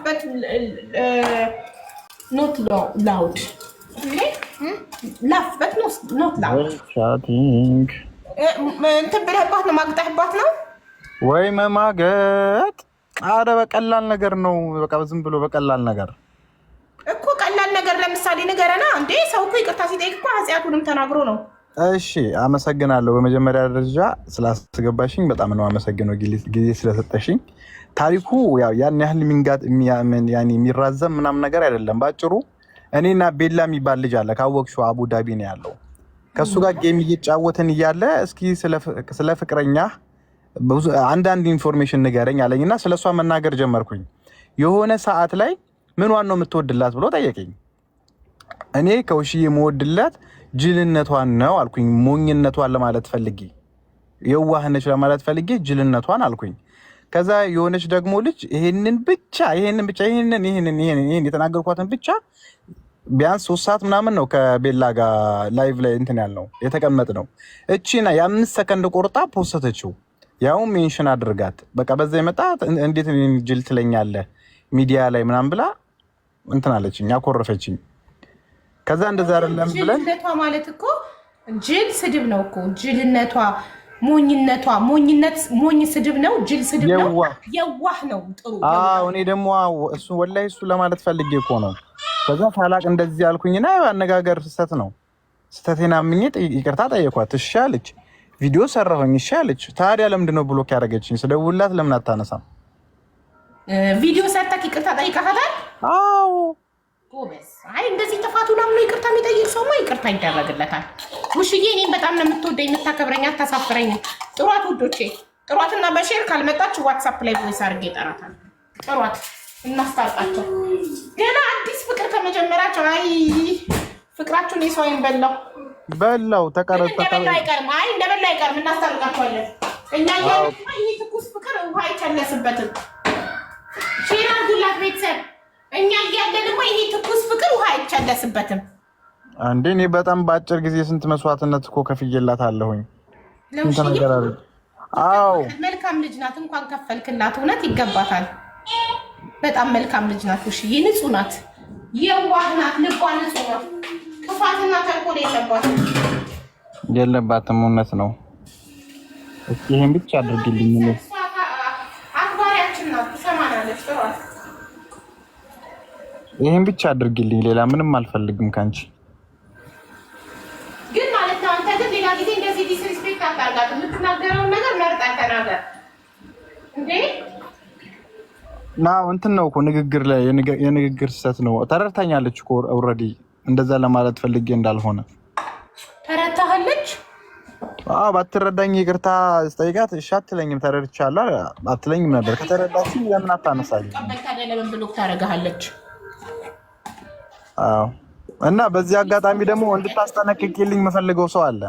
but not loud. Okay? Laugh, but not loud. Chatting. انت ብለህባት ነው ማግጠህባት ነው ወይ መማገጥ? አረ በቀላል ነገር ነው። በቃ ዝም ብሎ በቀላል ነገር እኮ ቀላል ነገር ለምሳሌ ንገረና እንዴ ሰው እኮ ይቅርታ ሲጠይቅ እኮ ኃጢአቱንም ተናግሮ ነው። እሺ አመሰግናለሁ። በመጀመሪያ ደረጃ ስላስገባሽኝ በጣም ነው አመሰግነው ጊዜ ስለሰጠሽኝ። ታሪኩ ያው ያን ያህል የሚራዘም ምናምን ነገር አይደለም። ባጭሩ እኔና ቤላ የሚባል ልጅ አለ ካወቅሽው አቡዳቢ ነው ያለው። ከሱ ጋር ጌም እየጫወትን እያለ እስኪ ስለ ፍቅረኛ አንዳንድ ኢንፎርሜሽን ንገረኝ አለኝና ስለሷ መናገር ጀመርኩኝ። የሆነ ሰዓት ላይ ምንዋን ነው የምትወድላት ብሎ ጠየቀኝ። እኔ ከውሽዬ የምወድላት ጅልነቷን ነው አልኩኝ። ሞኝነቷን ለማለት ፈልጌ የዋህነች ለማለት ፈልጌ ጅልነቷን አልኩኝ። ከዛ የሆነች ደግሞ ልጅ ይሄንን የተናገርኳትን ብቻ ቢያንስ 3 ሰዓት ምናምን ነው ከቤላ ጋር ላይቭ ላይ እንትን ያልነው የተቀመጥነው። እቺና የ5 ሰከንድ ቆርጣ ፖስተችው። ያው ሜንሽን አድርጋት በቃ በዛ የመጣ እንዴት ጅል ትለኛለህ ሚዲያ ላይ ምናምን ብላ እንትን አለችኝ፣ አኮረፈችኝ። ከዛ እንደዛ አይደለም ብለን ጅልነቷ ማለት እኮ ጅል ስድብ ነው እኮ ጅልነቷ፣ ሞኝ ስድብ ነው፣ ጅል ስድብ ነው፣ የዋህ ነው። ጥሩ አዎ። እኔ ደግሞ እሱ ወላሂ እሱ ለማለት ፈልጌ እኮ ነው። ከዛ ታላቅ እንደዚህ አልኩኝና አነጋገር ስህተት ነው። ስህተቴን አምኜ ይቅርታ ጠየኳት። እሺ አለች። ቪዲዮ ሰራሁኝ። እሺ አለች። ታዲያ ለምንድን ነው ብሎክ ያደረገችኝ? ስደውልላት ለምን አታነሳም? ቪዲዮ ሰርተህ ይቅርታ ጠይቀሃታል? አዎ ጎበዝ። አይ እንደዚህ ጥፋቱን አምኖ ይቅርታ የሚጠይቅ ሰውማ ይቅርታ ይደረግለታል። ውሽዬ እኔም በጣም ነው የምትወደኝ የምታከብረኝ፣ አታሳፍረኝም። ጥሯት ውዶቼ፣ ጥሯትና በሼር ካልመጣች ዋትሳፕ ላይ ቮይስ አድርጌ እጠራታለሁ። ጥሯት እናስታርቃቸው። ገና አዲስ ፍቅር ከመጀመራቸው አይ ፍቅራችሁን የሰው በላው ተቀረጠ አይቀርም። አይ እንደበላ አይቀርም። እናስታርቃቸዋለን። እኛ ይሄ ትኩስ ፍቅር ውሃ አይቸለስበትም። ሼር አድርጉላት ቤተሰብ። እኛ እያለን ይሄ ትኩስ ፍቅር ውሃ አይቸለስበትም። አንዴ እኔ በጣም በአጭር ጊዜ ስንት መስዋዕትነት እኮ ከፍዬላታለሁኝ። አዎ መልካም ልጅ ናት። እንኳን ከፈልክላት እውነት ይገባታል። በጣም መልካም ልጅ ናት። እሺ ንጹህ ናት፣ የዋህ ናት፣ ልቧ ንጹህ ነው። ክፋትና ተንኮል የለባትም። እውነት ነው። እስኪ ይሄን ብቻ አድርግልኝ። አክባሪያችን ናት፣ ትሰማናለች። ጥሯት። ይሄን ብቻ አድርግልኝ፣ ሌላ ምንም አልፈልግም ካንቺ። ግን ማለት ነው አንተ ግን ሌላ ጊዜ እንደዚህ ዲስሪስፔክት አታርጋት። የምትናገረውን ነገር መርጠህ ተናገር እንዴ። ናው እንትን ነው እኮ ንግግር ላይ የንግግር ስህተት ነው። ተረድታኛለች እኮ ኦልሬዲ። እንደዛ ለማለት ፈልጌ እንዳልሆነ ተረድታለች። አዎ ባትረዳኝ ይቅርታ ስጠይቃት እሺ አትለኝም። ተረድቻለሁ አትለኝም ነበር። ከተረዳችኝ ለምን አታነሳኝ? ቀበልታለህ ለምን ብሎክ ታደርጋለች? አዎ። እና በዚህ አጋጣሚ ደግሞ እንድታስጠነቅቂልኝ የምፈልገው ሰው አለ።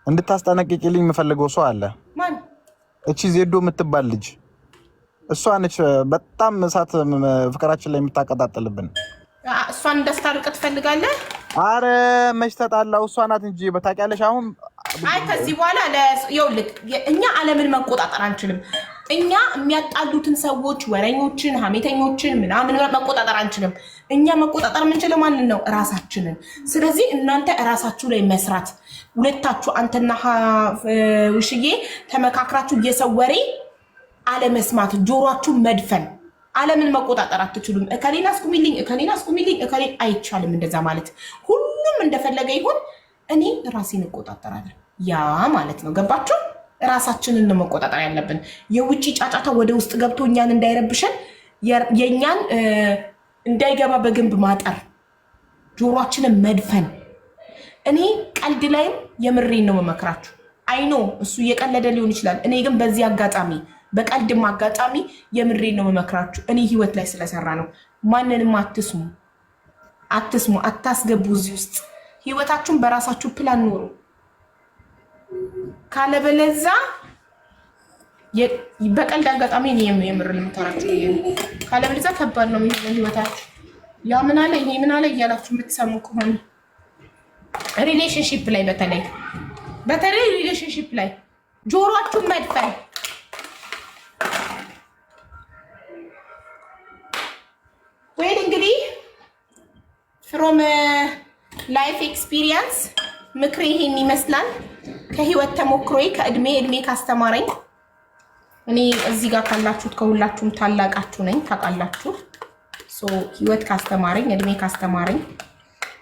እንድታስጠነቅቂልኝ የምፈልገው ሰው አለ። ማን? እቺ ዜዶ የምትባል ልጅ እሷ ነች በጣም እሳት ፍቅራችን ላይ የምታቀጣጥልብን። እሷን እንዳስታርቅ ትፈልጋለህ? አረ መች ተጣላው? እሷ ናት እንጂ በታውቂያለሽ። አሁን አይ ከዚህ በኋላ ይኸውልህ እኛ ዓለምን መቆጣጠር አንችልም። እኛ የሚያጣሉትን ሰዎች፣ ወረኞችን፣ ሀሜተኞችን ምናምን መቆጣጠር አንችልም። እኛ መቆጣጠር የምንችለው ማንን ነው? እራሳችንን። ስለዚህ እናንተ እራሳችሁ ላይ መስራት፣ ሁለታችሁ አንተና ውሽዬ ተመካክራችሁ የሰው ወሬ አለመስማት፣ ጆሮአችሁ መድፈን። ዓለምን መቆጣጠር አትችሉም። እከሌን አስቁሚልኝ፣ እከሌን አስቁሚልኝ፣ እከሌን አይቻልም። እንደዛ ማለት ሁሉም እንደፈለገ ይሁን፣ እኔ ራሴን እቆጣጠራለሁ። ያ ማለት ነው። ገባችሁ? ራሳችንን ነው መቆጣጠር ያለብን። የውጭ ጫጫታ ወደ ውስጥ ገብቶ እኛን እንዳይረብሸን፣ የእኛን እንዳይገባ በግንብ ማጠር፣ ጆሮአችንን መድፈን። እኔ ቀልድ ላይም የምሬን ነው መመክራችሁ። አይኖ እሱ እየቀለደ ሊሆን ይችላል። እኔ ግን በዚህ አጋጣሚ በቀልድም አጋጣሚ የምሬን ነው መመክራችሁ። እኔ ህይወት ላይ ስለሰራ ነው። ማንንም አትስሙ፣ አታስገቡ እዚህ ውስጥ። ህይወታችሁን በራሳችሁ ፕላን ኖሩ። ካለበለዛ በቀልድ አጋጣሚ እኔ የምር ልምታራችሁ፣ ካለበለዛ ከባድ ነው የሚሆነው ህይወታችሁ። ያ ምን አለ ይሄ ምን አለ እያላችሁ የምትሰሙ ከሆነ ሪሌሽንሺፕ ላይ በተለይ ሪሌሽንሺፕ ላይ ጆሮአችሁን መድፈን ፍሮም ላይፍ ኤክስፒሪየንስ ምክሬ ይሄን ይመስላል። ከህይወት ተሞክሮዬ እድሜ ካስተማረኝ እኔ እዚህ ጋር ካላችሁት ከሁላችሁም ታላቃችሁ ነኝ ታውቃላችሁ። ህይወት ካስተማረኝ እድሜ ካስተማረኝ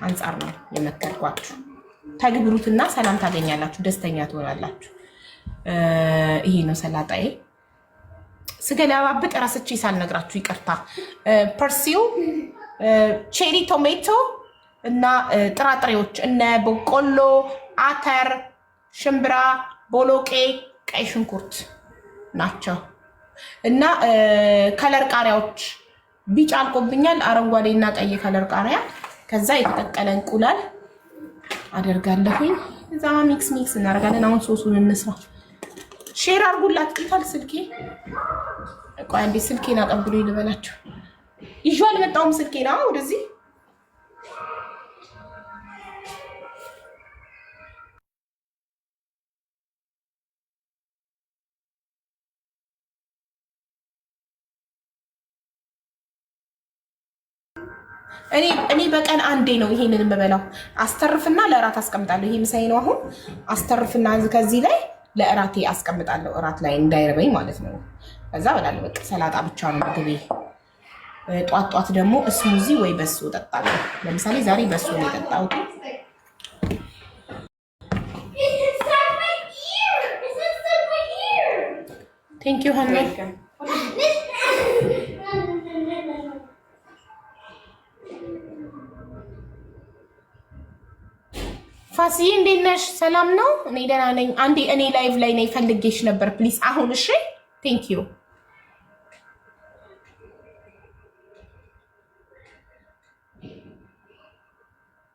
አንጻር ነው የመከርኳችሁ። ተግብሩትና ሰላም ታገኛላችሁ፣ ደስተኛ ትሆናላችሁ። ይሄ ነው ሰላጣዬ። ስገለባብጥ ራስቼ ሳልነግራችሁ ይቅርታ። ፐርሲው፣ ቼሪ ቶሜቶ እና ጥራጥሬዎች እነ በቆሎ፣ አተር፣ ሽምብራ፣ ቦሎቄ፣ ቀይ ሽንኩርት ናቸው እና ከለር ቃሪያዎች ቢጫ አልቆብኛል፣ አረንጓዴ እና ቀይ ከለር ቃሪያ። ከዛ የተጠቀለ እንቁላል አደርጋለሁኝ። እዛ ሚክስ እናደርጋለን። አሁን ሶሱን እንስራ። ሼር አድርጉላት። ይታል ስልኬ ቆይ አንዴ ስልኬን አቀብሉኝ ልበላቸው። ይዤ አልመጣሁም ስልኬን ወደዚህ እኔ በቀን አንዴ ነው ይሄንን የምበላው። አስተርፍና ለእራት አስቀምጣለሁ። ይሄ ምሳዬ ነው። አሁን አስተርፍና ከዚህ ላይ ለእራቴ አስቀምጣለሁ። እራት ላይ እንዳይርበኝ ማለት ነው። ከዛ በላለ በቃ ሰላጣ ብቻ ነው ምግቤ። ጧት ደግሞ ስሙዚ ወይ በሶ እጠጣለሁ። ለምሳሌ ዛሬ በሶ ነው የጠጣሁት። ቴንክ ዩ ሀና። ፋሲዬ እንዴት ነሽ? ሰላም ነው? እኔ ደህና ነኝ። አንዴ እኔ ላይቭ ላይ ነኝ ፈልጌሽ ነበር ፕሊዝ አሁን። እሺ ቴንክ ዩ።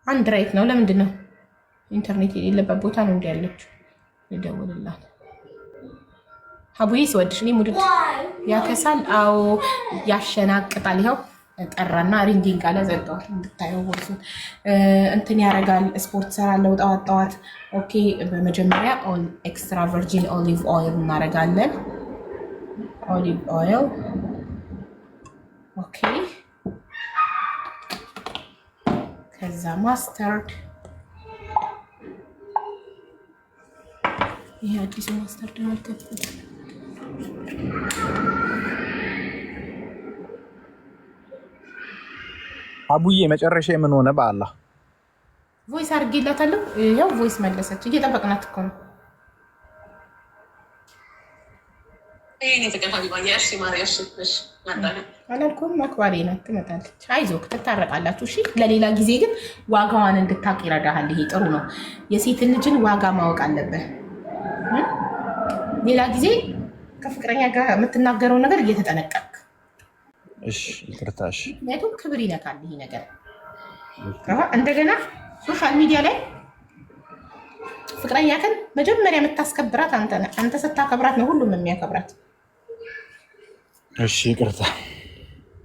አንድ ራይት ነው። ለምንድን ነው ኢንተርኔት የሌለበት ቦታ ነው እንዲ ያለችው? ልደውልላት። ሀቡዬ ስወድሽ እኔ ሙድ ያከሳል። አዎ ያሸናቅጣል። ይኸው ጠራና ሪንጊንግ አለ። ዘጋሁት እንድታየው ወርሱ እንትን ያደርጋል። ስፖርት ሰራለው ጠዋት። ኦኬ በመጀመሪያ ኤክስትራ ቨርጂን ኦሊቭ ኦይል እናደርጋለን። ኦሊቭ ኦይል ኦኬ። ከዛ ማስተርድ፣ ይሄ አዲሱ ማስተርድ ነው። አቡዬ መጨረሻ ምን ሆነ? በአላህ ቮይስ አድርጌላታለሁ። ያው ቮይስ መለሰች። እየጠበቅናት እኮ ነው። አላልኩም አክባሪ ናት፣ ትመጣለች። አይዞህ ትታረቃላችሁ። እሺ ለሌላ ጊዜ ግን ዋጋዋን እንድታቅ ይረዳሃል። ይሄ ጥሩ ነው። የሴትን ልጅን ዋጋ ማወቅ አለብህ። ሌላ ጊዜ ከፍቅረኛ ጋር የምትናገረውን ነገር እየተጠነቀቅ። እሺ ይቅርታሽ። ምክንያቱም ክብር ይነካል ይሄ ነገር። እንደገና ሶሻል ሚዲያ ላይ ፍቅረኛህን መጀመሪያ የምታስከብራት አንተ ነህ። አንተ ስታከብራት ነው ሁሉም የሚያከብራት። እሺ ይቅርታ።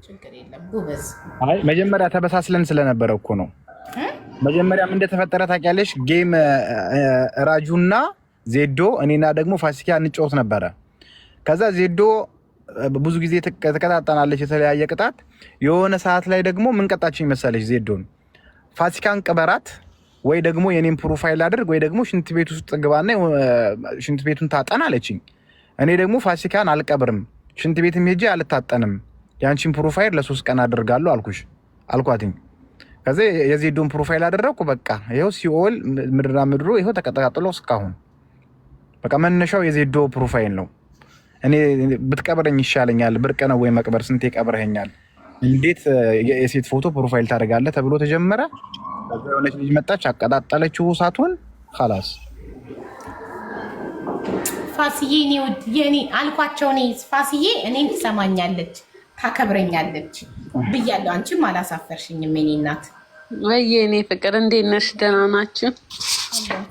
ችግር የለም ጎበዝ። አይ መጀመሪያ ተበሳስለን ስለነበረ እኮ ነው። መጀመሪያም እንደተፈጠረ ታውቂያለሽ። ጌም ራጁና ዜዶ እኔና ደግሞ ፋሲካ እንጫወት ነበረ። ከዛ ዜዶ ብዙ ጊዜ ተቀጣጣናለች፣ የተለያየ ቅጣት። የሆነ ሰዓት ላይ ደግሞ ምን ቀጣችኝ መሰለሽ? ዜዶን ፋሲካን ቅበራት ወይ ደግሞ የኔን ፕሮፋይል አድርግ ወይ ደግሞ ሽንት ቤት ውስጥ ግባና ሽንት ቤቱን ታጠን አለችኝ። እኔ ደግሞ ፋሲካን አልቀብርም፣ ሽንት ቤትም ሄጄ አልታጠንም፣ ያንቺን ፕሮፋይል ለ3 ቀን አደርጋለሁ አልኳትኝ። ከዛ የዜዶን ፕሮፋይል አደረግኩ። በቃ ይኸው ሲኦል ምድራ ምድሩ ይኸው ተቀጣጥሎ እስካሁን። በቃ መነሻው የዜዶ ፕሮፋይል ነው። እኔ ብትቀብረኝ ይሻለኛል፣ ብርቅ ነው ወይ መቅበር? ስንቴ ቀብረኸኛል፣ እንዴት የሴት ፎቶ ፕሮፋይል ታደርጋለህ ተብሎ ተጀመረ። ከዛ የሆነች ልጅ መጣች፣ አቀጣጠለችው እሳቱን። ኸላስ ፋሲዬ የኔ አልኳቸው። እኔ ፋሲዬ እኔን ትሰማኛለች፣ ታከብረኛለች ብያለሁ። አንቺም አላሳፈርሽኝም የኔ እናት። ወይ የኔ ፍቅር እንዴት ነሽ? ደህና ናችሁ?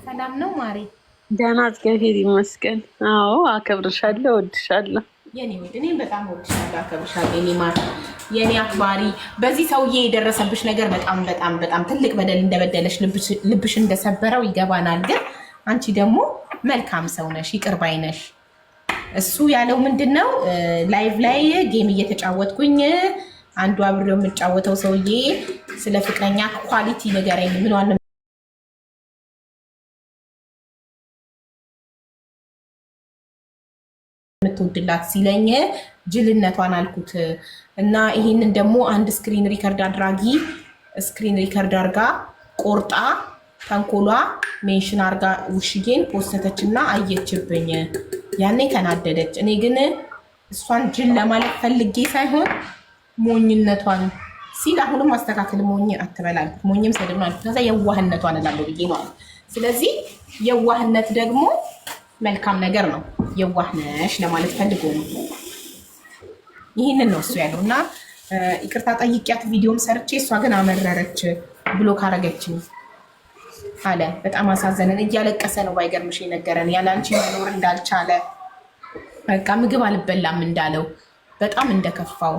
ሰላም ነው ማሬ? ደህና እግዚአብሔር ይመስገን። አዎ አከብርሻለሁ፣ እወድሻለሁ የኔ ውድ። እኔም በጣም እወድሻለሁ፣ አከብርሻለሁ የኔ ማር፣ የኔ አክባሪ። በዚህ ሰውዬ የደረሰብሽ ነገር በጣም በጣም በጣም ትልቅ በደል እንደበደለሽ ልብሽ እንደሰበረው ይገባናል። ግን አንቺ ደግሞ መልካም ሰው ነሽ፣ ይቅር ባይ ነሽ። እሱ ያለው ምንድነው? ላይቭ ላይ ጌም እየተጫወትኩኝ አንዱ አብሬው የምጫወተው ሰውዬ ስለ ፍቅረኛ ኳሊቲ ንገረኝ ምንዋን የምትወድላት ሲለኝ ጅልነቷን አልኩት እና ይሄንን ደግሞ አንድ ስክሪን ሪከርድ አድራጊ ስክሪን ሪከርድ አርጋ ቆርጣ ተንኮሏ ሜንሽን አርጋ ውሽጌን ፖስተተችና አየችብኝ። ያኔ ተናደደች። እኔ ግን እሷን ጅል ለማለት ፈልጌ ሳይሆን ሞኝነቷን ሲል አሁንም አስተካክል ሞኝ አትበላል ሞኝም ሰድብ ነው። ከዛ የዋህነቷን እላለሁ ብዬ ነው። ስለዚህ የዋህነት ደግሞ መልካም ነገር ነው። የዋህነሽ ለማለት ፈልጎ ነው። ይህንን ነው እሱ ያለው እና ይቅርታ ጠይቂያት ቪዲዮም ሰርቼ እሷ ግን አመረረች ብሎ ካረገችኝ አለ። በጣም አሳዘነን። እያለቀሰ ነው ባይገርምሽ የነገረን ያላንቺ መኖር እንዳልቻለ በቃ ምግብ አልበላም እንዳለው በጣም እንደከፋው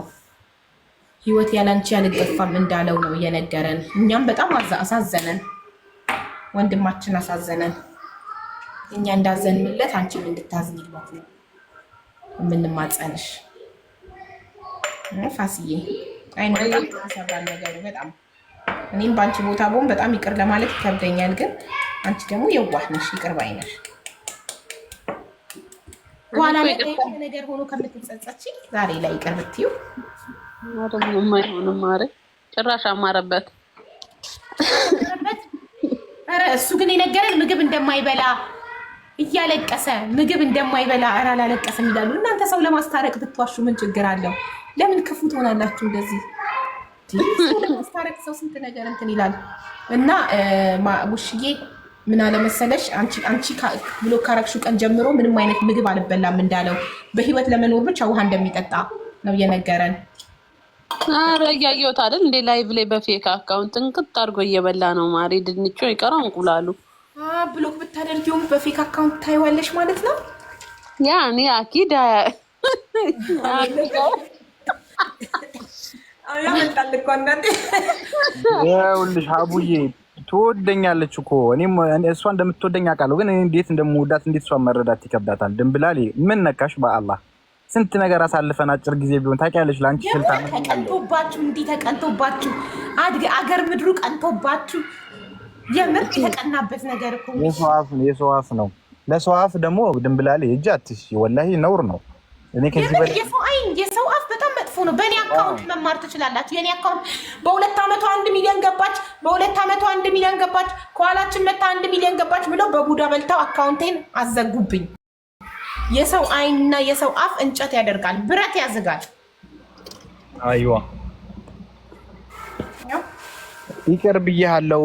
ህይወት ያላንቺ አልገፋም እንዳለው ነው የነገረን። እኛም በጣም አሳዘነን። ወንድማችን አሳዘነን። እኛ እንዳዘንለት አንቺም እንድታዝኝለት ነው የምንማጸንሽ። ፋሲዬ አይ ነው በጣም ተሰባል ነገሩ በጣም እኔም በአንቺ ቦታ ብሆን በጣም ይቅር ለማለት ይከብደኛል። ግን አንቺ ደግሞ የዋህ ነሽ፣ ይቅር ባይ ነሽ። በኋላ ላይ ነገር ሆኖ ከምትጸጸቺ ዛሬ ላይ ይቅር ብትይው አይደለም አይሆንም። ማረ ጭራሽ አማረበት። ኧረ እሱ ግን የነገረን ምግብ እንደማይበላ እያለቀሰ ምግብ እንደማይበላ ኧረ አላለቀሰም ይላሉ። እናንተ ሰው ለማስታረቅ ብትዋሹ ምን ችግር አለው? ለምን ክፉ ትሆናላችሁ እንደዚህ? ለማስታረቅ ሰው ስንት ነገር እንትን ይላል። እና ውሽዬ ምን አለ መሰለሽ አንቺ ብሎ ካረግሽው ቀን ጀምሮ ምንም አይነት ምግብ አልበላም እንዳለው በህይወት ለመኖር ብቻ ውሃ እንደሚጠጣ ነው የነገረን። አረ ያየሁት አይደል እንዴ ላይቭ ላይ በፌክ አካውንት እንቅጥ አድርጎ እየበላ ነው። ማሪ ድንቹ ይቀራው እንቁላሉ ብሎክ ብታደርጊውም በፌክ አካውንት ታይዋለሽ ማለት ነው። ያኔ አኪዳ ይኸውልሽ አቡዬ ትወደኛለች እኮ እኔም እሷ እንደምትወደኝ አውቃለሁ። ግን እንዴት እንደምወዳት እንዴት እሷ መረዳት ይከብዳታል። ድንብላሌ ምን ነካሽ? በአላህ ስንት ነገር አሳልፈን አጭር ጊዜ ቢሆን ታውቂያለሽ። ለአንቺ ስልጣን ተቀንቶባችሁ እንዲህ ተቀንቶባችሁ አገር ምድሩ ቀንቶባችሁ የምር የተቀናበት ነገር እኮ የሰው አፍ ነው። ለሰው አፍ ደግሞ ድንብላሌ እጅ አትሽ ወላሂ ነውር ነው። እኔ ከዚህ በላይ የሰው አፍ በጣም መጥፎ ነው። በእኔ አካውንት መማር ትችላላችሁ። የኔ አካውንት በ2 ዓመቷ 1 ሚሊዮን ገባች፣ በ2 ዓመቷ 1 ሚሊዮን ገባች፣ ከኋላችን መታ 1 ሚሊዮን ገባች ብለው በቡዳ በልተው አካውንቴን አዘጉብኝ። የሰው አይንና የሰው አፍ እንጨት ያደርጋል፣ ብረት ያዝጋል። አይዋ ይቅር ብዬሃለሁ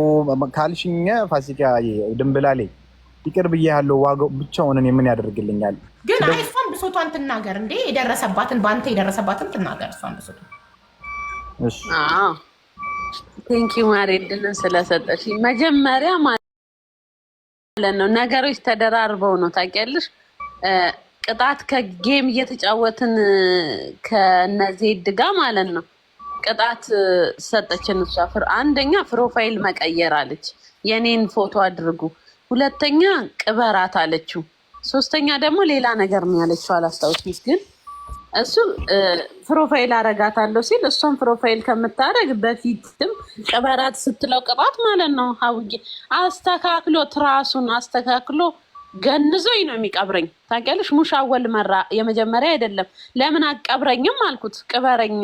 ካልሽኝ ፋሲካ ድንብላሌ ይቅር ብዬሃለሁ። ዋጋው ብቻውን እኔ ምን ያደርግልኛል? ግን እሷን ብሶቷን ትናገር እንዴ የደረሰባትን በአንተ የደረሰባትን ትናገር እሷን ብሶቷን። እሺ ቴንክ ዩ ማሪ ድልን ስለሰጠሽ። መጀመሪያ ማለት ነው ነገሮች ተደራርበው ነው ታውቂያለሽ። ቅጣት ከጌም እየተጫወትን ከነዜድ ጋር ማለት ነው ቅጣት ሰጠችን። እሷ አንደኛ ፕሮፋይል መቀየር አለች፣ የኔን ፎቶ አድርጉ። ሁለተኛ ቅበራት አለችው። ሶስተኛ ደግሞ ሌላ ነገር ነው ያለችው፣ አላስታውስም። ግን እሱ ፕሮፋይል አረጋታለሁ ሲል እሷን ፕሮፋይል ከምታረግ በፊትም ቅበራት ስትለው ቅጣት ማለት ነው። ሀውዬ አስተካክሎ ትራሱን አስተካክሎ ገንዞኝ ነው የሚቀብረኝ ታውቂያለሽ። ሙሻወል መራ የመጀመሪያ አይደለም። ለምን አቀብረኝም አልኩት። ቅበረኝ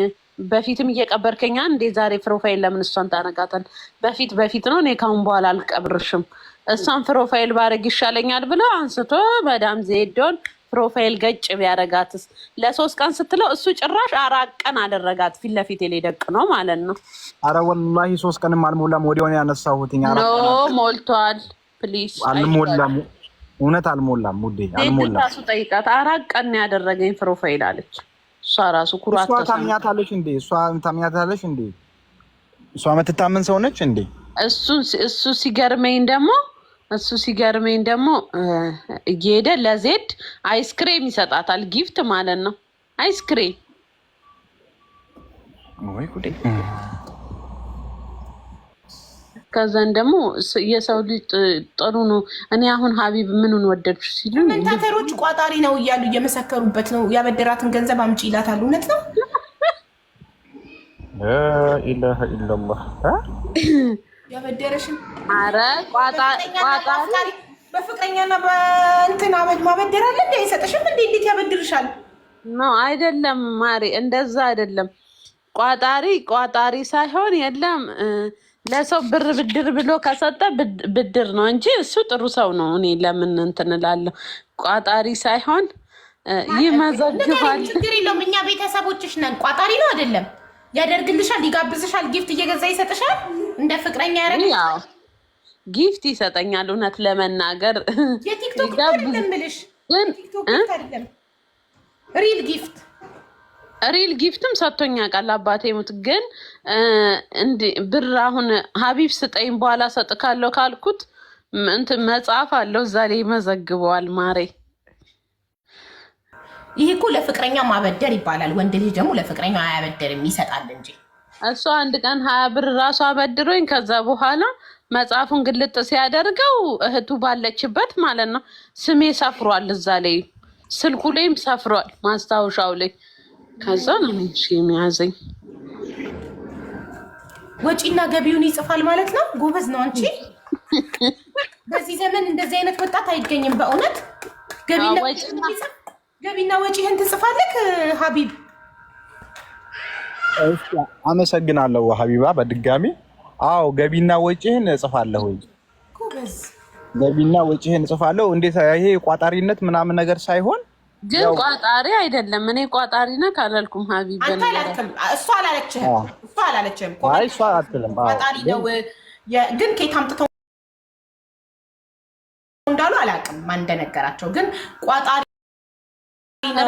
በፊትም እየቀበርከኛ እንዴ ዛሬ ፕሮፋይል ለምን እሷን ታነጋታል? በፊት ነው። እኔ ካሁን በኋላ አልቀብርሽም፣ እሷን ፕሮፋይል ባረግ ይሻለኛል ብለው አንስቶ መዳም ዜዶን ፕሮፋይል ገጭ ቢያረጋትስ ለ3 ቀን ስትለው እሱ ጭራሽ 4 ቀን አደረጋት። ፊት ለፊት የሌደቅ ነው ማለት ነው። አረ ወላሂ 3 ቀንም አልሞላም። ወዲያው ነው ያነሳሁትኝ። ኖ ሞልቷል። ፕሊዝ አልሞላም። እውነት አልሞላም። ውዴ አልሞላም። ራሱ ጠይቃት 4 ቀን ያደረገኝ ፕሮፋይል አለች። እሷ ራሱ ኩራት ታምኛታለሽ እንዴ? ታምኛታለሽ እንዴ? እሷ የምትታመን ሰው ነች እንዴ? እሱ ሲገርመኝ ደግሞ እየሄደ ለዜድ አይስክሬም ይሰጣታል። ጊፍት ማለት ነው አይስክሬም። ወይ ጉዴ! ከዛን ደግሞ የሰው ልጅ ጥሩ ነው። እኔ አሁን ሀቢብ ምኑን ወደድሽ ሲሉ ኮሜንታተሮች ቋጣሪ ነው እያሉ እየመሰከሩበት ነው። ያበደራትን ገንዘብ አምጪ ይላታል። እውነት ነው። ኢላሀ ኢላላህ ያበደረሽን ኧረ ቋጣሪ በፍቅረኛና በእንትን አበድ ማበደር አለ እንዴ? አይሰጥሽም እንዴ? እንዴት ያበድርሻል? ነው አይደለም ማሪ፣ እንደዛ አይደለም። ቋጣሪ ሳይሆን የለም ለሰው ብድር ብሎ ከሰጠ ብድር ነው እንጂ እሱ ጥሩ ሰው ነው። እኔ ለምን እንትን እላለሁ? ቋጣሪ ሳይሆን ይመዘግባል። ችግር የለውም። እኛ ቤተሰቦችሽ ነን። ቋጣሪ ነው አይደለም? ያደርግልሻል፣ ይጋብዝሻል፣ ጊፍት እየገዛ ይሰጥሻል። እንደ ፍቅረኛ ያደርግልሻል። ጊፍት ይሰጠኛል። እውነት ለመናገር የቲክቶክ አይደለም ብልሽ፣ ቲክቶክ አይደለም ሪል ጊፍትም ሰጥቶኛ ቃል አባቴ ሙት። ግን ብር አሁን ሀቢብ ስጠኝ በኋላ ሰጥካለሁ ካልኩት እንትን መጽሐፍ አለው እዛ ላይ ይመዘግበዋል። ማሬ ይህ እኮ ለፍቅረኛ ማበደር ይባላል። ወንድ ልጅ ደግሞ ለፍቅረኛ አያበደርም ይሰጣል እንጂ። እሷ አንድ ቀን 20 ብር ራሱ አበድሮኝ ከዛ በኋላ መጽሐፉን ግልጥ ሲያደርገው እህቱ ባለችበት ማለት ነው ስሜ ሰፍሯል እዛ ላይ፣ ስልኩ ላይም ሰፍሯል ማስታወሻው ላይ። ከዛ ነው የሚያዘኝ። ወጪና ገቢውን ይጽፋል ማለት ነው። ጎበዝ ነው አንቺ። በዚህ ዘመን እንደዚህ አይነት ወጣት አይገኝም በእውነት። ገቢና ወጪህን ትጽፋለህ ሀቢብ? አመሰግናለሁ ሀቢባ በድጋሚ። አዎ ገቢና ወጪህን እጽፋለሁ። ጎበዝ። ገቢና ወጪህን እጽፋለሁ። እንዴት ይሄ ቋጣሪነት ምናምን ነገር ሳይሆን ግን ቋጣሪ አይደለም። እኔ ቋጣሪ ነህ ካላልኩም ሀቢብ አንተ አላልክም። እሷ አላለችህም። አይ እሷ አትልም። ቋጣሪ ነው ግን ከየት አምጥተው እንዳሉ አላውቅም ማን እንደነገራቸው። ግን ቋጣሪ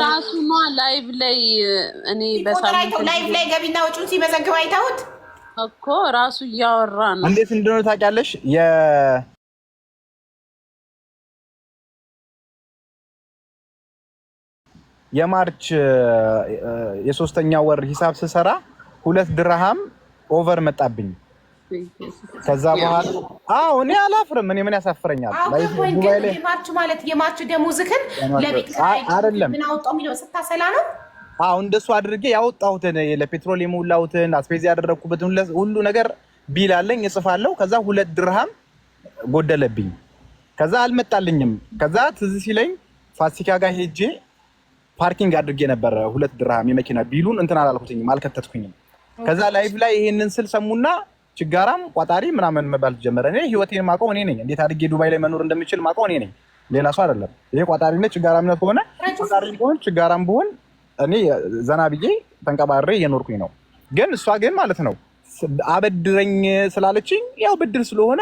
ራሱ ነው ላይቭ ላይ እኔ በሳምንት ላይቭ ላይ ገቢና ወጪውን ሲመዘግብ አይተውት እኮ ራሱ እያወራ ነው። እንዴት እንደሆነ ታውቂያለሽ? የማርች የሶስተኛ ወር ሂሳብ ስሰራ 2 ድርሃም ኦቨር መጣብኝ። ከዛ በኋላ እኔ አላፍርም። እኔ ምን ያሳፍረኛል? የማርች ማለት የማርች ደሞዝህን ለቤት አይደለም ምን አወጣው የሚለው ስታሰላ ነው። እንደሱ አድርጌ ያወጣሁትን ለፔትሮል የሞላሁትን አስፔዛ ያደረኩበትን ሁሉ ነገር ቢል አለኝ እጽፋለሁ። ከዛ 2 ድርሃም ጎደለብኝ። ከዛ አልመጣልኝም። ከዛ ትዝ ሲለኝ ፋሲካ ጋር ሄጄ ፓርኪንግ አድርጌ ነበር 2 ድርሃም የመኪና ቢሉን እንትን አላልኩትኝም፣ አልከተትኩኝም። ከዛ ላይቭ ላይ ይሄንን ስል ሰሙና ችጋራም ቋጣሪ ምናምን መባል ጀመረ። እኔ ህይወቴን ማውቀው እኔ ነኝ። እንዴት አድርጌ ዱባይ ላይ መኖር እንደምችል ማውቀው እኔ ነኝ፣ ሌላ ሰው አይደለም። ይሄ ቋጣሪነት ችጋራምነት ሆነ ቋጣሪም ቢሆን ችጋራም ቢሆን እኔ ዘና ብዬ ተንቀባሬ እየኖርኩኝ ነው። ግን እሷ ግን ማለት ነው አበድረኝ ስላለችኝ ያው ብድር ስለሆነ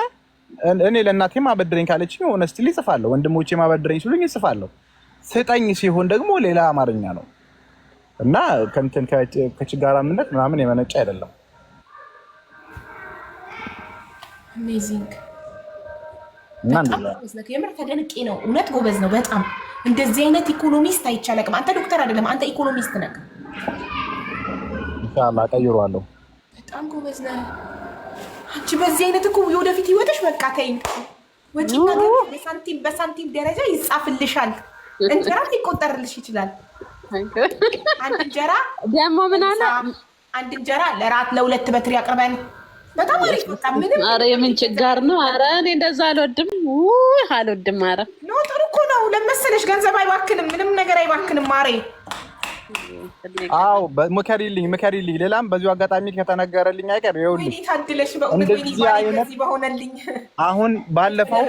እኔ ለእናቴም አበድረኝ ካለችኝ ሆነስትሊ እጽፋለሁ። ወንድሞቼም አበድረኝ ሲሉኝ እጽፋለሁ። ስጠኝ ሲሆን ደግሞ ሌላ አማርኛ ነው እና ከእንትን ከችጋራምነት ምናምን የመነጨ አይደለም። አሜዚንግ የምር ተደንቄ ነው። እውነት ጎበዝ ነው በጣም። እንደዚህ አይነት ኢኮኖሚስት አይቻልም። አንተ ዶክተር አይደለም፣ አንተ ኢኮኖሚስት ነህ። ኢንሻአላህ ቀይሯለሁ። በጣም ጎበዝ ነህ አንቺ። በዚህ አይነት እኮ የወደፊት ህይወትሽ በቃ ተይኝ። ወጪና ገቢ በሳንቲም ደረጃ ይጻፍልሻል። እንጀራ ሊቆጠርልሽ ይችላል። አንድ እንጀራ ደግሞ ምን አለ አንድ እንጀራ ለራት ለ2 በትሪ አቅርበን በጣም አሪፍ ነው። ምንም ኧረ የምን ችጋር ነው? ኧረ እኔ እንደዛ አልወድም። አልወድም። ኧረ ነው ጥሩ እኮ ነው ለመሰለሽ። ገንዘብ አይባክንም፣ ምንም ነገር አይባክንም ማሬ። ምከሪልኝ። ሌላም በዚሁ አጋጣሚ ከተነገረልኝ አይቀር ይኸውልሽ፣ ታድለሽ በእውነት በዚህ በሆነልኝ። አሁን ባለፈው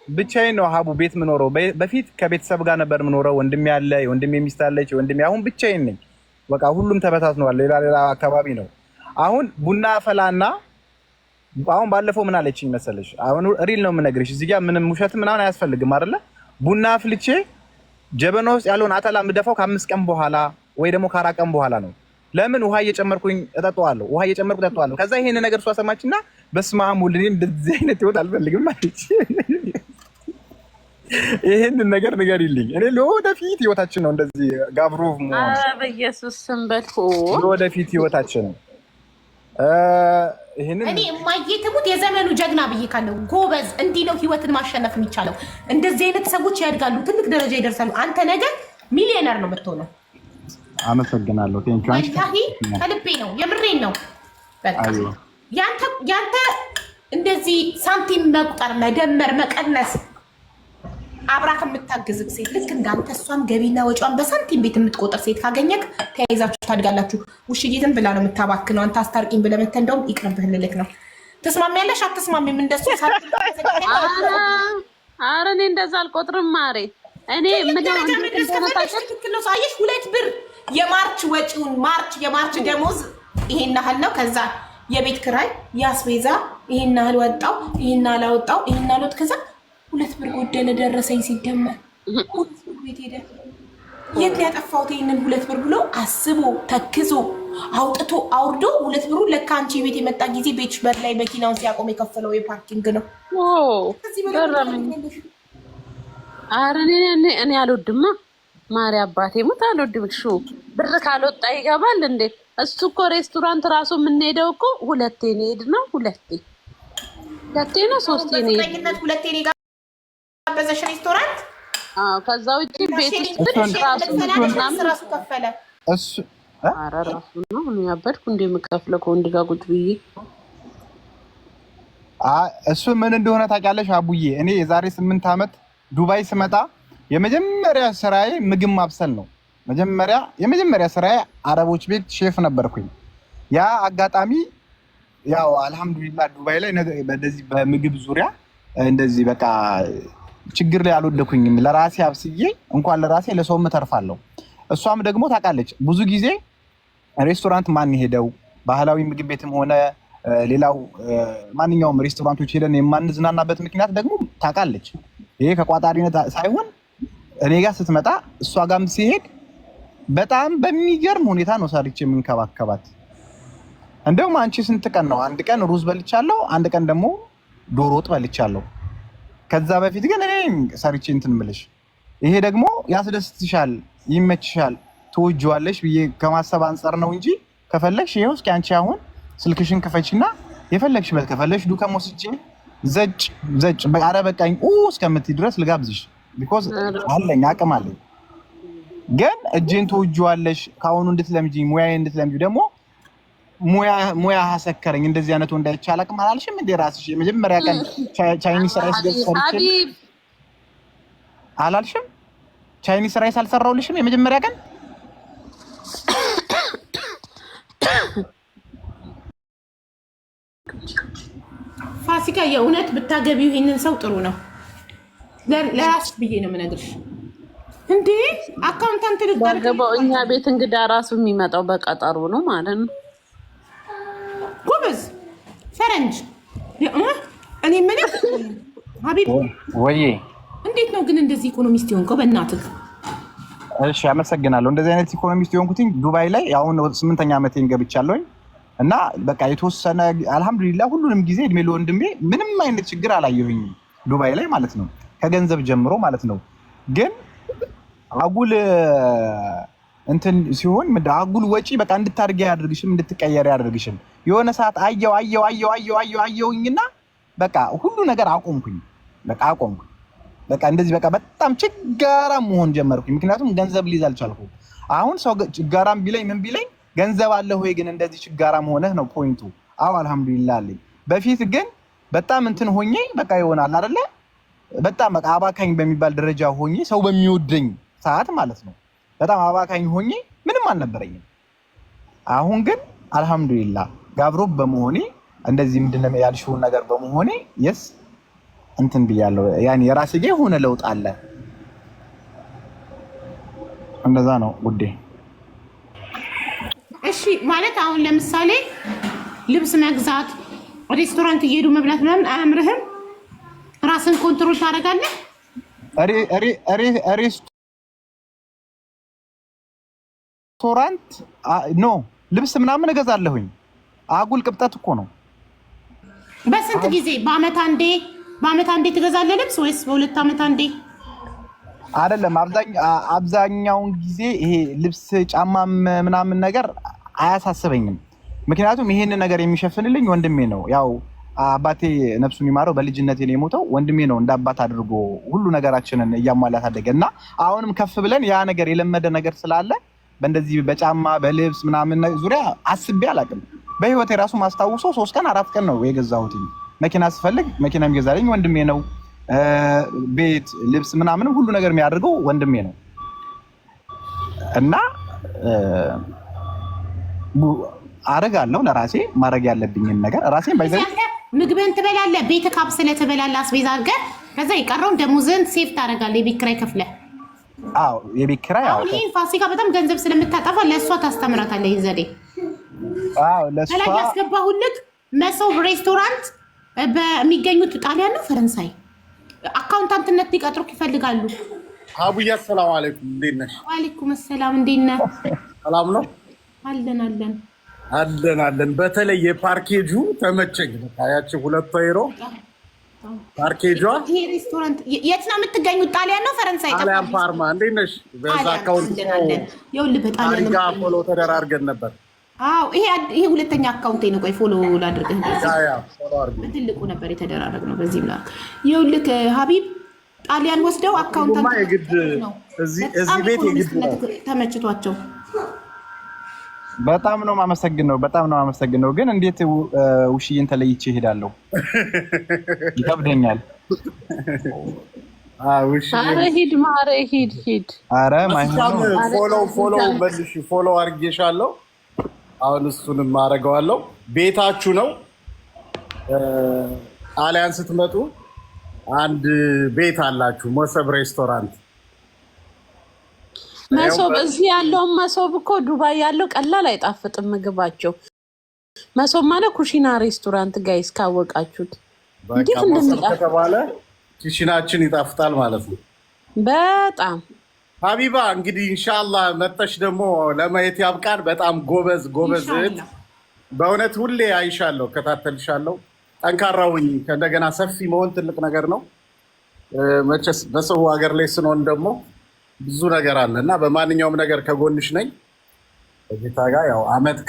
ብቻዬን ነው ሀቡ ቤት ምኖረው። በፊት ከቤተሰብ ጋር ነበር ምኖረው። ወንድሜ ያለ፣ ወንድሜ ሚስት አለች፣ ወንድሜ አሁን ብቻዬን ነኝ። በቃ ሁሉም ተበታትነዋል። ሌላ አካባቢ ነው። አሁን ቡና ፈላና አሁን ባለፈው ምን አለችኝ መሰለሽ? አሁን ሪል ነው የምነግርሽ። እዚህ ጋር ምንም ውሸት ምናምን አያስፈልግም አይደለ? ቡና አፍልቼ ጀበና ውስጥ ያለውን አተላ ምደፋው ከ5 ቀን በኋላ ወይ ደግሞ ከ4 ቀን በኋላ ነው። ለምን ውሃ እየጨመርኩኝ እጠጣዋለሁ። ከዛ ይሄን ነገር እሷ ሰማችና በስመ አብ ወልድ እንደዚህ አይነት ህይወት አልፈልግም አለች። ይሄንን ነገር ንገሪልኝ። እኔ ለወደፊት ህይወታችን ነው እንደዚህ ጋብሮቭ መሆን። በኢየሱስ ስም በልኩ ለወደፊት ህይወታችን እኔ እማዬ ትሙት የዘመኑ ጀግና ብዬ ካለው ጎበዝ። እንዲህ ነው ህይወትን ማሸነፍ የሚቻለው። እንደዚህ አይነት ሰዎች ያድጋሉ፣ ትልቅ ደረጃ ይደርሳሉ። አንተ ነገ ሚሊዮነር ነው የምትሆነው። አመሰግናለሁ። ቴንኪው። ከልቤ ነው፣ የምሬን ነው። በቃ ያንተ እንደዚህ ሳንቲም መቁጠር፣ መደመር፣ መቀነስ አብራክ የምታግዝግ ሴት ልክ እንዳንተ እሷም ገቢና ወጪዋን በሳንቲም ቤት የምትቆጥር ሴት ካገኘክ ተያይዛችሁ ታድጋላችሁ። ውሽዬ ዝም ብላ ነው የምታባክነው። አንተ አስታርቂኝ ብለህ መተህ እንደውም ይቅርብህ ልልክ ነው። ትስማሚያለሽ አትስማሚም? እንደሱ ኧረ እኔ እንደዛ አልቆጥርም ማሬ። እኔ ትክክል ነው። ሳየሽ 2 ብር የማርች ወጪውን የማርች ደሞዝ ይሄን ያህል ነው። ከዛ የቤት ክራይ ያስቤዛ ይሄን ያህል ወጣው፣ ይሄን ያህል አወጣው፣ ይሄን ያህል ወጥ ከዛ 2 ብር ጎደለ ደረሰኝ ሲደመር ቤት ሄደ። የት ያጠፋሁት ይሄንን 2 ብር ብሎ አስቦ ተክዞ አውጥቶ አውርዶ 2 ብሩ ለካ አንቺ ቤት የመጣ ጊዜ ቤትሽ በር ላይ መኪናውን ሲያቆም የከፈለው የፓርኪንግ ነው። ኧረ እኔ አልወድማ ማሪ አባቴ ሙት አልወድም። ብር ካልወጣ ይገባል እንዴ? እሱ እኮ ሬስቶራንት ራሱ የምንሄደው እኮ 2 ነው የሄድነው። 2 ነው 3 ነው የሄድነው። 2 ነው በዘሽ ሬስቶራንት። ከዛ ውጪ ቤት ውስጥ ራሱ ከፈለ እሱ። ኧረ ራሱ ነው እኔ ያበድኩ እንደምከፍለው ከወንድ ጋር ቁጭ ብዬ። እሱ ምን እንደሆነ ታውቂያለሽ አቡዬ? እኔ የዛሬ 8 ዓመት ዱባይ ስመጣ የመጀመሪያ ስራዬ ምግብ ማብሰል ነው። የመጀመሪያ ስራዬ አረቦች ቤት ሼፍ ነበርኩኝ። ያ አጋጣሚ ያው አልሐምዱሊላህ ዱባይ ላይ በዚህ በምግብ ዙሪያ እንደዚህ በቃ ችግር ላይ አልወደኩኝም። ለራሴ አብስዬ እንኳን ለራሴ ለሰውም ተርፋለሁ። እሷም ደግሞ ታውቃለች ብዙ ጊዜ ሬስቶራንት ማን ሄደው ባህላዊ ምግብ ቤትም ሆነ ሌላው ማንኛውም ሬስቶራንቶች ሄደን የማንዝናናበት ምክንያት ደግሞ ታውቃለች። ይሄ ከቋጣሪነት ሳይሆን እኔ ጋር ስትመጣ እሷ ጋርም ሲሄድ በጣም በሚገርም ሁኔታ ነው ሰርቼ የምንከባከባት። እንደውም አንቺ ስንት ቀን ነው? 1 ቀን ሩዝ በልቻለሁ፣ 1 ቀን ደግሞ ዶሮ ወጥ በልቻለሁ። ከዛ በፊት ግን እኔ ሰርቼ እንትን ምልሽ ይሄ ደግሞ ያስደስትሻል፣ ይመችሻል፣ ትወጂዋለሽ ብዬ ከማሰብ አንፃር ነው እንጂ ከፈለግሽ ይሄው እስኪ አንቺ አሁን ስልክሽን ክፈችና የፈለግሽበት ከፈለግሽ ዱከም ወስጄ ዘጭ በቃ በቃኝ እስከምትይ ድረስ ልጋብዝሽ። ቢኮዝ አለኝ አቅም አለኝ። ግን እጄን ትወጂዋለሽ ካሁኑ እንድትለምጂ ሙያዬ እንድትለምጂ ደግሞ ሙያ አሰከረኝ። እንደዚህ አይነት ወንድ አይቻል አቅም አላልሽም እንዴ? ራስሽ የመጀመሪያ ቀን ቻይኒስ ራይስ ሰርቼ አላልሽም? ቻይኒስ ራይስ አልሰራሁልሽም የመጀመሪያ ቀን? ፋሲካ የእውነት ብታገቢው ይሄንን ሰው ጥሩ ነው። ለራስ ብዬ ነው የምነግርሽ። እንዴ አካውንታንት ልትገባው እኛ ቤት እንግዳ ራሱ የሚመጣው በቀጠሮ ነው ማለት ነው። ጎበዝ ፈረንጅ። እኔ ምን ሀቢብ ወይ እንዴት ነው ግን እንደዚህ ኢኮኖሚስት የሆንከው? በእናትህ እሺ አመሰግናለሁ። እንደዚህ አይነት ኢኮኖሚስት የሆንኩትኝ ዱባይ ላይ አሁን 8ኛ ዓመቴን ገብቻለሁኝ እና በቃ የተወሰነ አልሐምዱሊላህ ሁሉንም ጊዜ እድሜ ለወንድሜ ምንም አይነት ችግር አላየሁኝም ዱባይ ላይ ማለት ነው፣ ከገንዘብ ጀምሮ ማለት ነው። ግን አጉል እንትን ሲሆን አጉል ወጪ በቃ እንድታርጊ ያደርግሽም እንድትቀየር ያደርግሽም። የሆነ ሰዓት አየውኝና በቃ ሁሉ ነገር አቆምኩኝ። በቃ እንደዚህ በቃ በጣም ችጋራም መሆን ጀመርኩኝ። ምክንያቱም ገንዘብ ሊይዝ አልቻልኩም። አሁን ሰው ችጋራም ቢለኝ ምን ቢለኝ ገንዘብ አለ ሆይ ግን እንደዚህ ችጋራም ሆነህ ነው ፖይንቱ። አዎ አልሐምዱሊላህ አለኝ። በፊት ግን በጣም እንትን ሆኜ በቃ ይሆናል አይደለ? በጣም በቃ አባካኝ በሚባል ደረጃ ሆኜ ሰው በሚወደኝ ሰዓት ማለት ነው በጣም አባካኝ ሆኜ ምንም አልነበረኝም። አሁን ግን አልሐምዱሊላህ ጋብሮብ በመሆኔ እንደዚህ ምንድነው ያልሽውን ነገር በመሆኔ የስ እንትን ብያለሁ። ያኔ የራሴ ጋር የሆነ ለውጥ አለ። እንደዛ ነው ውዴ። እሺ ማለት አሁን ለምሳሌ ልብስ መግዛት፣ ሬስቶራንት እየሄዱ መብላት ምናምን አያምርህም? ራስን ኮንትሮል ታደርጋለህ? ሬስቶራንት ኖ ልብስ ምናምን እገዛለሁኝ። አጉል ቅብጠት እኮ ነው። በስንት ጊዜ? በአመት አንዴ ትገዛለህ ልብስ ወይስ በ2 ዓመት አንዴ? አይደለም አብዛኛውን ጊዜ ይሄ ልብስ ጫማ ምናምን ነገር አያሳስበኝም። ምክንያቱም ይሄንን ነገር የሚሸፍንልኝ ወንድሜ ነው። ያው አባቴ ነፍሱን ይማረው በልጅነቴ ነው የሞተው። ወንድሜ ነው እንደ አባት አድርጎ ሁሉ ነገራችንን እያሟላ ታደገ እና አሁንም ከፍ ብለን ያ ነገር የለመደ ነገር ስላለ በእንደዚህ በጫማ በልብስ ምናምን ዙሪያ አስቤ አላውቅም። በህይወቴ ራሱ ማስታውሰው 3 ቀን 4 ቀን ነው የገዛሁት። መኪና ስፈልግ መኪና የሚገዛልኝ ወንድሜ ነው። ቤት፣ ልብስ ምናምን ሁሉ ነገር የሚያደርገው ወንድሜ ነው እና አረጋለሁ ለራሴ ማድረግ ያለብኝን ነገር ራሴን ባይዘ ምግብን ትበላለህ፣ ቤት ካብስለህ ትበላለህ፣ አስቤዛ አድርገህ ከዛ የቀረውን ደሞዝህን ሴፍ ታደርጋለህ። የቤት ኪራይ ከፍለህ አዎ የቤት ኪራይ አዎ። ይሄን ፋሲካ በጣም ገንዘብ ስለምታጠፋ ለእሷ ታስተምራታለህ። ይሄ ዘዴ አዎ ለእሷ ላይ ያስገባሁልህ መሶብ ሬስቶራንት በሚገኙት ጣሊያን ነው ፈረንሳይ አካውንታንትነት ሊቀጥሩክ ይፈልጋሉ። አቡዬ ሰላም አለይኩም፣ እንዴት ነሽ? ወአለይኩም ሰላም፣ እንዴት ነህ? ሰላም ነው አለን አለን አለን አለን። በተለይ የፓርኬጁ ተመቸኝ። ያቺ 2 ዩሮ ፓርኬጇ። ይሄ ሬስቶራንት የት ነው የምትገኙት? ጣሊያን ነው ፈረንሳይ? ጣሊያን ፓርማ። እንዴት ነሽ? በዛ አካውንት ይኸውልህ በጣሊያን ጋር ፎሎ ተደራርገን ነበር። አዎ ይሄ ሁለተኛ አካውንቴ ነው። ቆይ ፎሎ ላድርግህ። ፎሎ አድርገኝ። ትልቁ ነበር የተደራረግነው በዚህ ብላ። ይኸውልህ ሀቢብ ጣሊያን ወስደው አካውንታንት የግድ እዚህ ቤት የግድ ተመችቷቸው በጣም ነው የማመሰግነው፣ በጣም ነው የማመሰግነው። ግን እንዴት ውሽዬን ተለይቼ እሄዳለሁ? ይከብደኛል። ኧረ ሂድ ማረ ሂድ። ኧረ ማይሆን ፎሎ መልሽ። ፎሎ አድርጌሻለሁ። አሁን እሱንም አደርገዋለሁ። ቤታችሁ ነው። ጣሊያን ስትመጡ አንድ ቤት አላችሁ፣ መሶብ ሬስቶራንት። መሶብ እዚህ ያለውን መሶብ እኮ ዱባይ ያለው ቀላል አይጣፍጥም ምግባቸው። መሶብ ማለት ኩሽና ሬስቶራንት ጋይስ ካወቃችሁት እንዴት እንደሚጣፍጥ ከተባለ ኩሽናችን ይጣፍጣል ማለት ነው። በጣም ሀቢባ እንግዲህ ኢንሻአላህ መጥተሽ ደግሞ ለማየት ያብቃን። በጣም ጎበዝ እህት በእውነት ሁሌ አይሻለሁ፣ ከታተልሻለሁ። ጠንካራ ሁኚ። ከእንደገና ሰፊ መሆን ትልቅ ነገር ነው። መቼስ በሰው ሀገር ላይ ስንሆን ደግሞ ብዙ ነገር አለ እና በማንኛውም ነገር ከጎንሽ ነኝ። ከጌታ ጋር ያው አመት